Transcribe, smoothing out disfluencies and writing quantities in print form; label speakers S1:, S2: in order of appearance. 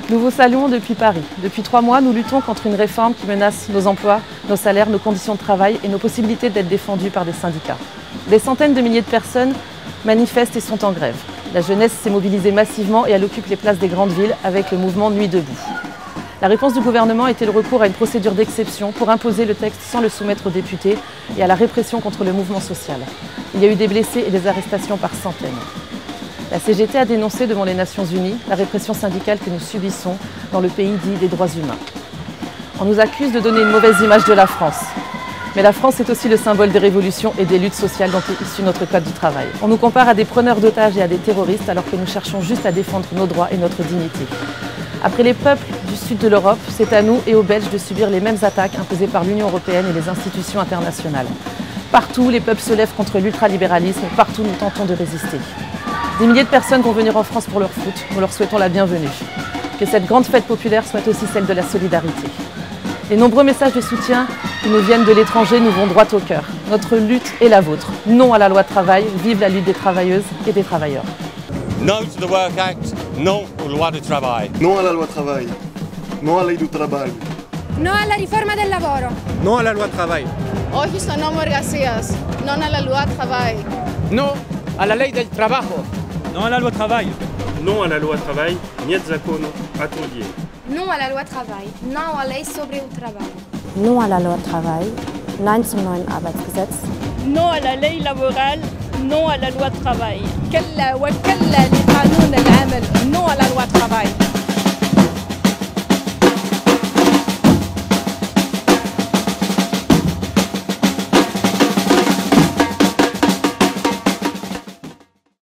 S1: Nous vous saluons depuis Paris. Depuis 3 mois, nous luttons contre une réforme qui menace nos emplois, nos salaires, nos conditions de travail et nos possibilités d'être défendus par des syndicats. Des centaines de milliers de personnes manifestent et sont en grève. La jeunesse s'est mobilisée massivement et elle occupe les places des grandes villes avec le mouvement Nuit debout. La réponse du gouvernement était le recours à une procédure d'exception pour imposer le texte sans le soumettre aux députés et à la répression contre le mouvement social. Il y a eu des blessés et des arrestations par centaines. La CGT a dénoncé devant les Nations Unies la répression syndicale que nous subissons dans le pays dit des droits humains. On nous accuse de donner une mauvaise image de la France. Mais la France est aussi le symbole des révolutions et des luttes sociales dont est issu notre Code du travail. On nous compare à des preneurs d'otages et à des terroristes alors que nous cherchons juste à défendre nos droits et notre dignité. Après les peuples du sud de l'Europe, c'est à nous et aux Belges de subir les mêmes attaques imposées par l'Union européenne et les institutions internationales. Partout, les peuples se lèvent contre l'ultralibéralisme, partout nous tentons de résister. Des milliers de personnes vont venir en France pour leur foot, nous leur souhaitons la bienvenue. Que cette grande fête populaire soit aussi celle de la solidarité. Les nombreux messages de soutien qui nous viennent de l'étranger nous vont droit au cœur. Notre lutte est la vôtre. Non à la loi travail, vive la lutte des travailleuses et des travailleurs.
S2: No to the Work Act, non aux lois du travail.
S3: Non à la loi travail, non à la lei do trabalho.
S4: No alla riforma del lavoro.
S5: Non à la loi travail.
S6: Όχι στο νόμο εργασίας. Non à la loi travail.
S5: Non à la ley del trabajo.
S7: Non à la loi travail.
S8: Non à la loi travail, niet zakono atelier.
S4: Non à la loi travail. Non à lei sobre o trabalho.
S9: Non à la loi travail. Nein zum neuen Arbeitsgesetz.
S10: Non à la ley laborale. Non à la loi travail.
S6: كلا وكلا لقانون العمل. Non à la loi travail.